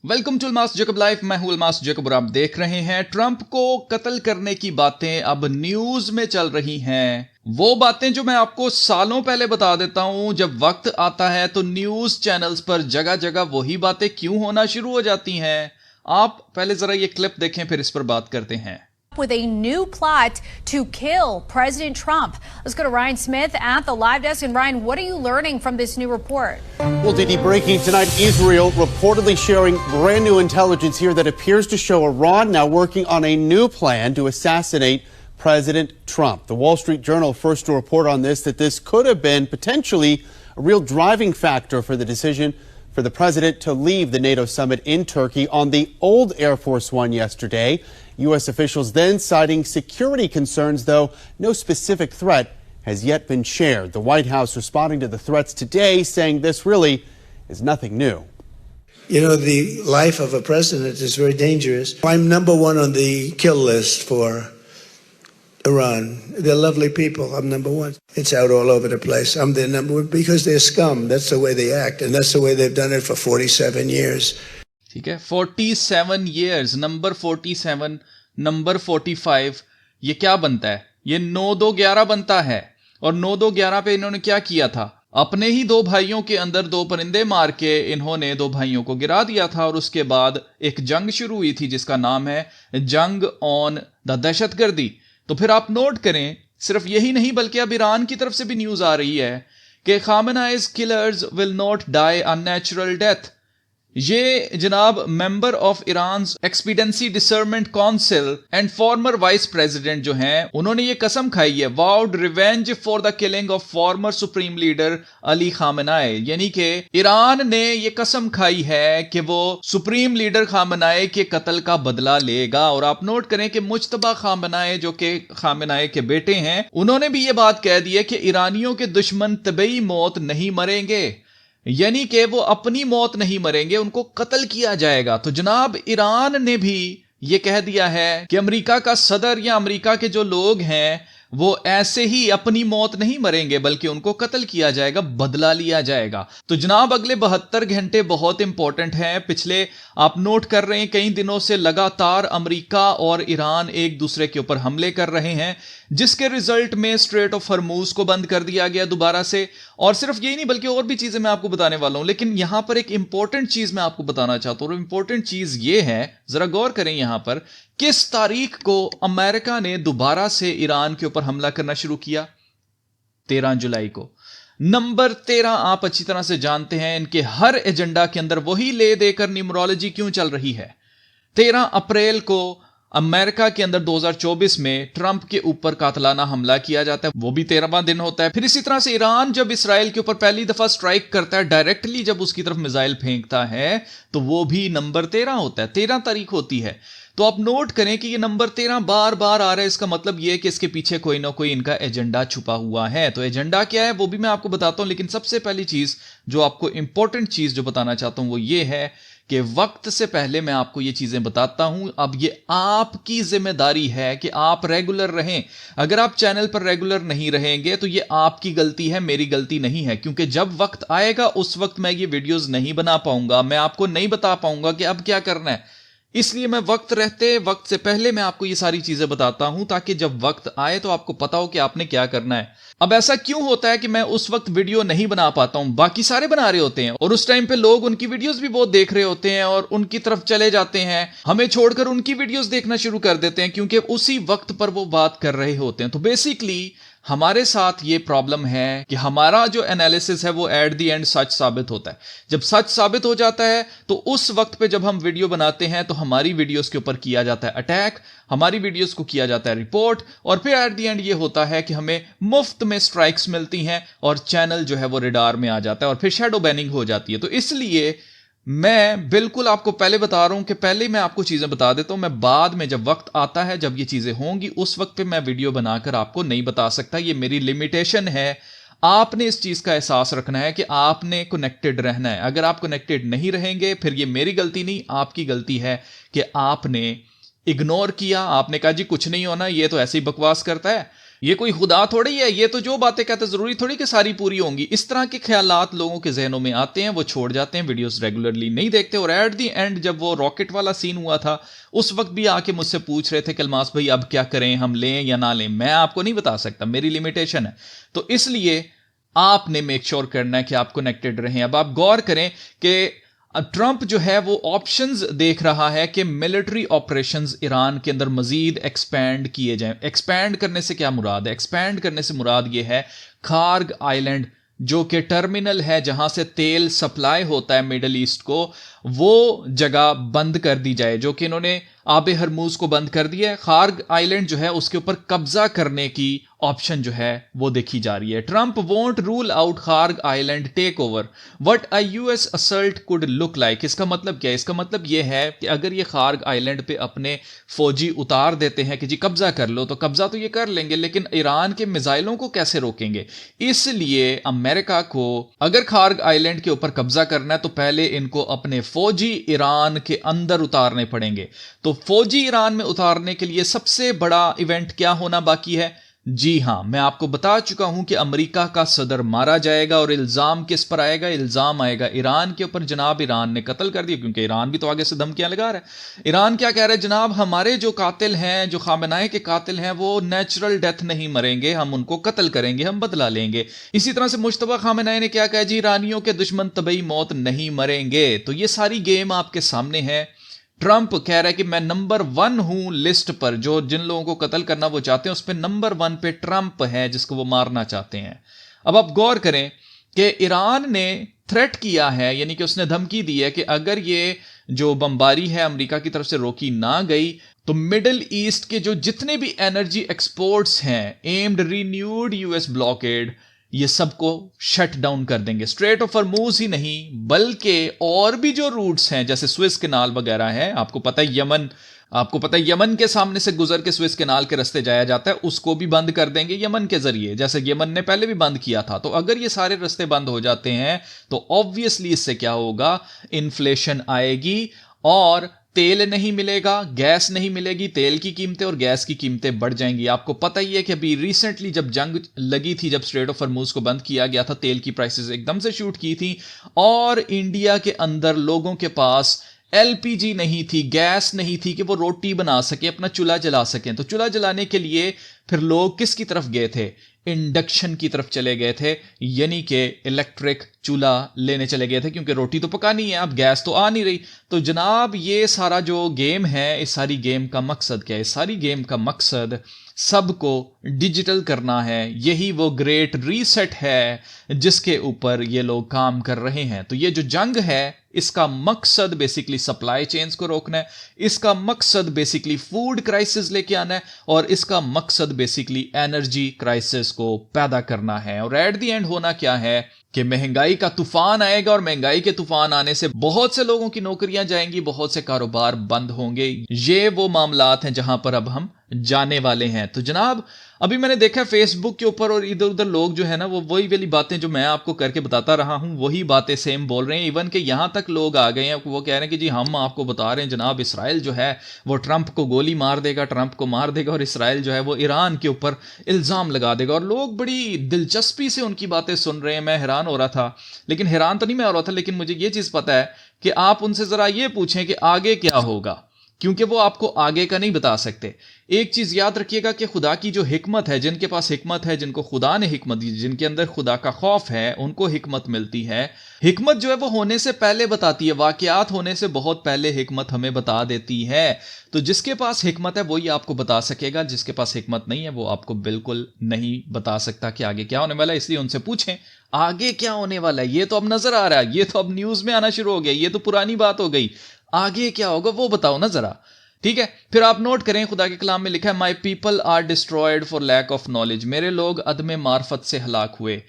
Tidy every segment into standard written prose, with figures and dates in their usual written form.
Welcome to Almas Jacob life. मैं हूं Almas Jacob और आप देख रहे हैं ट्रंप को कत्ल करने की बातें अब न्यूज में चल रही हैं। वो बातें जो मैं आपको सालों पहले बता देता हूं, जब वक्त आता है तो न्यूज चैनल्स पर जगह जगह वही बातें क्यों होना शुरू हो जाती हैं। आप पहले जरा ये क्लिप देखें, फिर इस पर बात करते हैं। With a new plot to kill President Trump. Let's go to Ryan Smith at the live desk. And Ryan, what are you learning from this new report? Well, Didi, breaking tonight, Israel reportedly sharing brand new intelligence here that appears to show Iran now working on a new plan to assassinate President Trump. The Wall Street Journal first to report on this, that this could have been potentially a real driving factor for the decision for the president to leave the NATO summit in Turkey on the old Air Force One yesterday. U.S. officials then citing security concerns, though no specific threat has yet been shared. The White House responding to the threats today, saying this really is nothing new. You know, the life of a president is very dangerous. I'm number one on the kill list for Iran. They're lovely people. I'm number one. It's out all over the place. I'm their number one because they're scum. That's the way they act. And that's the way they've done it for 47 years. ठीक है, 47 years, number 47, number 45, ये क्या बनता है? ये 9-2-11 बनता है। और 9-2-11 पे इन्होंने क्या किया था? अपने ही दो भाइयों के अंदर दो परिंदे मार के इन्होंने दो भाइयों को गिरा दिया था। और उसके बाद एक जंग शुरू हुई थी जिसका नाम है जंग ऑन द दहशतगर्दी। तो फिर आप नोट करें, सिर्फ यही नहीं बल्कि अब ईरान की तरफ से भी न्यूज आ रही है कि Khamenei's killers will not die a natural death. ये जनाब member of Iran expediency discernment council and former vice president जो हैं, उन्होंने ये कसम खाई है, vowed revenge for the killing of former supreme leader Ali Khamenei. यानी कि ईरान ने ये कसम खाई है कि वो सुप्रीम लीडर खामेनेई के कत्ल का बदला लेगा। और आप नोट करें कि मुज्तबा खामेनेई जो कि खामेनेई के बेटे हैं, उन्होंने भी ये बात कह दी है कि ईरानियों के दुश्मन तबई मौत नहीं मरेंगे, यानी कि वो अपनी मौत नहीं मरेंगे, उनको कत्ल किया जाएगा। तो जनाब ईरान ने भी ये कह दिया है कि अमेरिका का सदर या अमेरिका के जो लोग हैं वो ऐसे ही अपनी मौत नहीं मरेंगे बल्कि उनको कत्ल किया जाएगा, बदला लिया जाएगा। तो जनाब अगले 72 घंटे बहुत इंपॉर्टेंट हैं। पिछले आप नोट कर रहे हैं कई दिनों से लगातार अमेरिका और ईरान एक दूसरे के ऊपर हमले कर रहे हैं, जिसके रिजल्ट में स्ट्रेट ऑफ हॉर्मूज को बंद कर दिया गया दोबारा से। और सिर्फ यही नहीं बल्कि और भी चीजें मैं आपको बताने वाला हूं, लेकिन यहां पर एक इंपॉर्टेंट चीज मैं आपको बताना चाहता हूं। और इंपॉर्टेंट चीज ये है, जरा गौर करें यहां पर, किस तारीख को अमेरिका ने दोबारा से ईरान के ऊपर हमला करना शुरू किया? 13 जुलाई को। नंबर 13 आप अच्छी तरह से जानते हैं, इनके हर एजेंडा के अंदर वही ले देकर न्यूमरोलॉजी क्यों चल रही है। 13 अप्रैल को अमेरिका के अंदर 2024 में ट्रंप के ऊपर कातलाना हमला किया जाता है, वो भी 13वां दिन होता है। फिर इसी तरह से ईरान जब इसराइल के ऊपर पहली दफा स्ट्राइक करता है, डायरेक्टली जब उसकी तरफ मिसाइल फेंकता है, तो वो भी नंबर 13 होता है, 13 तारीख होती है। तो आप नोट करें कि ये नंबर 13 बार बार आ रहा है। इसका मतलब ये है कि इसके पीछे कोई ना कोई इनका एजेंडा छुपा हुआ है। तो एजेंडा क्या है वो भी मैं आपको बताता हूं, लेकिन सबसे पहली चीज जो आपको इंपॉर्टेंट चीज जो बताना चाहता हूं वो ये है कि वक्त से पहले मैं आपको ये चीजें बताता हूं। अब ये आपकी जिम्मेदारी है कि आप रेगुलर रहें। अगर आप चैनल पर रेगुलर नहीं रहेंगे तो ये आपकी गलती है, मेरी गलती नहीं है। क्योंकि जब वक्त आएगा उस वक्त मैं ये वीडियोस नहीं बना पाऊंगा, मैं आपको नहीं बता पाऊंगा कि अब क्या करना है। इसलिए मैं वक्त से पहले मैं आपको ये सारी चीजें बताता हूं, ताकि जब वक्त आए तो आपको पता हो कि आपने क्या करना है। अब ऐसा क्यों होता है कि मैं उस वक्त वीडियो नहीं बना पाता हूं? बाकी सारे बना रहे होते हैं और उस टाइम पे लोग उनकी वीडियोस भी बहुत देख रहे होते हैं और उनकी तरफ चले जाते हैं, हमें छोड़कर उनकी वीडियोस देखना शुरू कर देते हैं, क्योंकि उसी वक्त पर वो बात कर रहे होते हैं। तो बेसिकली हमारे साथ ये प्रॉब्लम है कि हमारा जो एनालिसिस है वो एट द एंड सच साबित होता है। जब सच साबित हो जाता है तो उस वक्त पे जब हम वीडियो बनाते हैं तो हमारी वीडियोस के ऊपर किया जाता है अटैक, हमारी वीडियोस को किया जाता है रिपोर्ट, और फिर एट द एंड ये होता है कि हमें मुफ्त में स्ट्राइक्स मिलती हैं और चैनल जो है वो रेडार में आ जाता है और फिर शैडो बैनिंग हो जाती है। तो इसलिए मैं बिल्कुल आपको पहले बता रहा हूं कि पहले मैं आपको चीजें बता देता हूं, मैं बाद में जब वक्त आता है, जब ये चीजें होंगी, उस वक्त पे मैं वीडियो बनाकर आपको नहीं बता सकता। ये मेरी लिमिटेशन है। आपने इस चीज का एहसास रखना है कि आपने कनेक्टेड रहना है। अगर आप कनेक्टेड नहीं रहेंगे फिर ये मेरी गलती नहीं, आपकी गलती है कि आपने इग्नोर किया। आपने कहा जी कुछ नहीं होना, ये तो ऐसे ही बकवास करता है, ये कोई खुदा थोड़ी है, ये तो जो बातें कहते जरूरी थोड़ी कि सारी पूरी होंगी। इस तरह के ख्यालात लोगों के जहनों में आते हैं, वो छोड़ जाते हैं, वीडियोस रेगुलरली नहीं देखते। और एट दी एंड जब वो रॉकेट वाला सीन हुआ था उस वक्त भी आके मुझसे पूछ रहे थे कि अलमास भाई अब क्या करें, हम लें या ना लें। मैं आपको नहीं बता सकता, मेरी लिमिटेशन है। तो इसलिए आपने मेक श्योर करना है कि आप कनेक्टेड रहें। अब आप गौर करें कि ट्रंप जो है वो ऑप्शंस देख रहा है कि मिलिट्री ऑपरेशंस ईरान के अंदर मजीद एक्सपैंड किए जाएं। एक्सपैंड करने से क्या मुराद है? एक्सपैंड करने से मुराद ये है खार्ग आइलैंड जो कि टर्मिनल है जहां से तेल सप्लाई होता है मिडल ईस्ट को, वो जगह बंद कर दी जाए, जो कि इन्होंने आबे हरमूज को बंद कर दिया है। खार्ग आइलैंड जो है उसके ऊपर कब्जा करने की ऑप्शन जो है वो देखी जा रही है। Trump won't rule out Kharg island take over what a US assault could look like. इसका मतलब क्या है? इसका मतलब यह है कि अगर ये खार्ग आइलैंड पे अपने फौजी उतार देते हैं कि जी कब्जा कर लो, तो कब्जा तो ये कर लेंगे, लेकिन ईरान के मिसाइलों को कैसे रोकेंगे? इसलिए अमेरिका को अगर खार्ग आइलैंड के ऊपर कब्जा करना है तो पहले इनको अपने फौजी ईरान के अंदर उतारने पड़ेंगे। तो फौजी ईरान में उतारने के लिए सबसे बड़ा इवेंट क्या होना बाकी है? जी हां, मैं आपको बता चुका हूं कि अमेरिका का सदर मारा जाएगा। और इल्जाम किस पर आएगा? इल्जाम आएगा ईरान के ऊपर। जनाब ईरान ने कत्ल कर दिया, क्योंकि ईरान भी तो आगे से धमकियां लगा रहा है। ईरान क्या कह रहा है? जनाब हमारे जो कातिल हैं, जो खामेनेई के कातिल हैं, वो नेचुरल डेथ नहीं मरेंगे, हम उनको कत्ल करेंगे, हम बदला लेंगे। इसी तरह से मुश्तबा खामेनेई ने क्या कहा? जी ईरानियों के दुश्मन तबई मौत नहीं मरेंगे। तो ये सारी गेम आपके सामने है। ट्रंप कह रहा है कि मैं नंबर 1 हूं लिस्ट पर, जो जिन लोगों को कत्ल करना वो चाहते हैं उस पर नंबर 1 पे ट्रंप है, जिसको वो मारना चाहते हैं। अब आप गौर करें कि ईरान ने थ्रेट किया है, यानी कि उसने धमकी दी है कि अगर ये जो बमबारी है अमेरिका की तरफ से रोकी ना गई तो मिडिल ईस्ट के जो जितने भी एनर्जी एक्सपोर्ट्स हैं, एम्ड रिन्यूड यूएस ब्लॉकेड, ये सबको शट डाउन कर देंगे। स्ट्रेट ऑफ हॉर्मूज ही नहीं बल्कि और भी जो रूट्स हैं जैसे स्विस कैनाल वगैरह है, आपको पता है यमन के सामने से गुजर के स्विस कैनाल के रास्ते जाया जाता है, उसको भी बंद कर देंगे यमन के जरिए, जैसे यमन ने पहले भी बंद किया था। तो अगर ये सारे रास्ते बंद हो जाते हैं तो ऑब्वियसली इससे क्या होगा? इन्फ्लेशन आएगी और तेल नहीं मिलेगा, गैस नहीं मिलेगी, तेल की कीमतें और गैस की कीमतें बढ़ जाएंगी। आपको पता ही है कि अभी रिसेंटली जब जंग लगी थी, जब स्ट्रेट ऑफ हॉर्मूज को बंद किया गया था, तेल की प्राइसेस एकदम से शूट की थी और इंडिया के अंदर लोगों के पास एलपीजी नहीं थी, गैस नहीं थी कि वो रोटी बना सके, अपना चूल्हा जला सकें। तो चूल्हा जलाने के लिए फिर लोग किसकी तरफ गए थे? इंडक्शन की तरफ चले गए थे, यानी कि इलेक्ट्रिक चूल्हा लेने चले गए थे, क्योंकि रोटी तो पकानी है, अब गैस तो आ नहीं रही। तो जनाब ये सारा जो गेम है, इस सारी गेम का मकसद क्या है? इस सारी गेम का मकसद सबको डिजिटल करना है। यही वो ग्रेट रीसेट है जिसके ऊपर ये लोग काम कर रहे हैं। तो ये जो जंग है इसका मकसद बेसिकली सप्लाई चेन्स को रोकना है, इसका मकसद बेसिकली फूड क्राइसिस लेके आना है और इसका मकसद बेसिकली एनर्जी क्राइसिस को पैदा करना है। और एट द एंड होना क्या है कि महंगाई का तूफान आएगा और महंगाई के तूफान आने से बहुत से लोगों की नौकरियां जाएंगी, बहुत से कारोबार बंद होंगे। ये वो मामलात हैं जहां पर अब हम जाने वाले हैं। तो जनाब अभी मैंने देखा फेसबुक के ऊपर और इधर उधर लोग जो है ना वो वही वाली बातें जो मैं आपको करके बताता रहा हूं वही बातें सेम बोल रहे हैं। इवन कि यहां तक लोग आ गए हैं, वो कह रहे हैं कि जी हम आपको बता रहे हैं जनाब इसराइल जो है वो ट्रंप को गोली मार देगा, ट्रंप को मार देगा, और इसराइल जो है वो ईरान के ऊपर इल्जाम लगा देगा। और लोग बड़ी दिलचस्पी से उनकी बातें सुन रहे हैं। मैं हैरान हो रहा था, लेकिन हैरान तो नहीं मैं हो रहा था, लेकिन मुझे ये चीज पता है कि आप उनसे जरा ये पूछें कि आगे क्या होगा, क्योंकि वो आपको आगे का नहीं बता सकते। एक चीज याद रखिएगा कि खुदा की जो हिकमत है, जिनके पास हिकमत है, जिनको खुदा ने हिकमत दी, जिनके अंदर खुदा का खौफ है, उनको हिकमत मिलती है। हिकमत जो है वो होने से पहले बताती है, वाकयात होने से बहुत पहले हिकमत हमें बता देती है। तो जिसके पास हिकमत है वही आपको बता सकेगा, जिसके पास हिकमत नहीं है वो आपको बिल्कुल नहीं बता सकता कि आगे क्या होने वाला है। इसलिए उनसे पूछें आगे क्या होने वाला है। ये तो अब नजर आ रहा है, ये तो अब न्यूज में आना शुरू हो गया, ये तो पुरानी बात हो गई। आगे क्या होगा वो बताओ ना जरा, ठीक है। फिर आप नोट करें, खुदा के कलाम में लिखा है, my people are destroyed for lack of knowledge. मेरे लोग अदम मार्फत से हलाक हुए।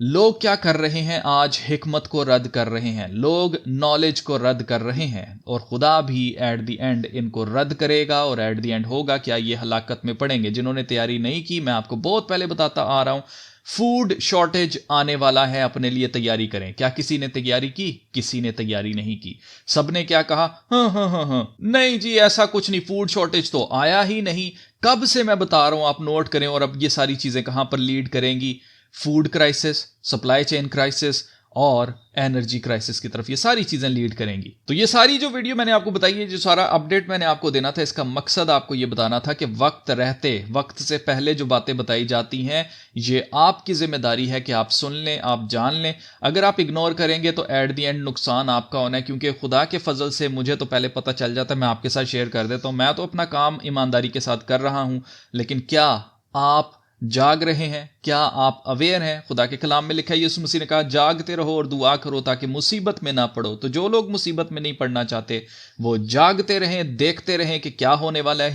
लोग क्या कर रहे हैं आज? हिकमत को रद्द कर रहे हैं, लोग नॉलेज को रद्द कर रहे हैं, और खुदा भी एट द एंड इनको रद्द करेगा। और एट द एंड होगा क्या? ये हलाकत में पड़ेंगे। जिन्होंने तैयारी नहीं की, मैं आपको बहुत पहले बताता आ रहा हूं, फूड शॉर्टेज आने वाला है, अपने लिए तैयारी करें। क्या किसी ने तैयारी की? किसी ने तैयारी नहीं की। सबने क्या कहा? हाँ, नहीं जी ऐसा कुछ नहीं, फूड शॉर्टेज तो आया ही नहीं। कब से मैं बता रहा हूं, आप नोट करें। और अब ये सारी चीजें कहां पर लीड करेंगी? Food crisis, supply chain crisis और एनर्जी क्राइसिस की तरफ ये सारी चीजें लीड करेंगी। तो ये सारी जो वीडियो मैंने आपको बताई है, जो सारा अपडेट मैंने आपको देना था, इसका मकसद आपको ये बताना था कि वक्त रहते, वक्त से पहले जो बातें बताई जाती हैं, ये आपकी जिम्मेदारी है कि आप सुन लें, आप जान लें। अगर आप इग्नोर करेंगे तो एट द एंड नुकसान आपका होना है। क्योंकि खुदा के फजल से मुझे तो पहले पता चल जाता है, मैं आपके साथ शेयर कर देता हूं। मैं तो अपना काम ईमानदारी के साथ कर रहा हूं, लेकिन क्या आप जाग रहे हैं? क्या आप अवेयर हैं? खुदा के कलाम में लिखा है, यीशु मसीह ने कहा जागते रहो और दुआ करो ताकि मुसीबत में ना पड़ो। तो जो लोग मुसीबत में नहीं पड़ना चाहते वो जागते रहें, देखते रहें कि क्या होने वाला है।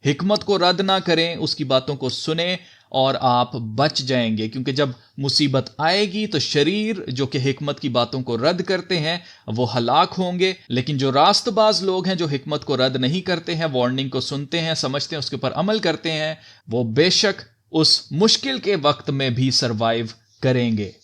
हिकमत को रद्द ना करें, उसकी बातों को सुने और आप बच जाएंगे। क्योंकि जब मुसीबत आएगी तो शरीर जो कि हिकमत की बातों को रद्द करते हैं वो हलाक होंगे। लेकिन जो रास्तबाज लोग हैं, जो हिकमत को रद्द नहीं करते हैं, वार्निंग को सुनते हैं, समझते हैं, उसके ऊपर अमल करते हैं, वो बेशक उस मुश्किल के वक्त में भी सरवाइव करेंगे।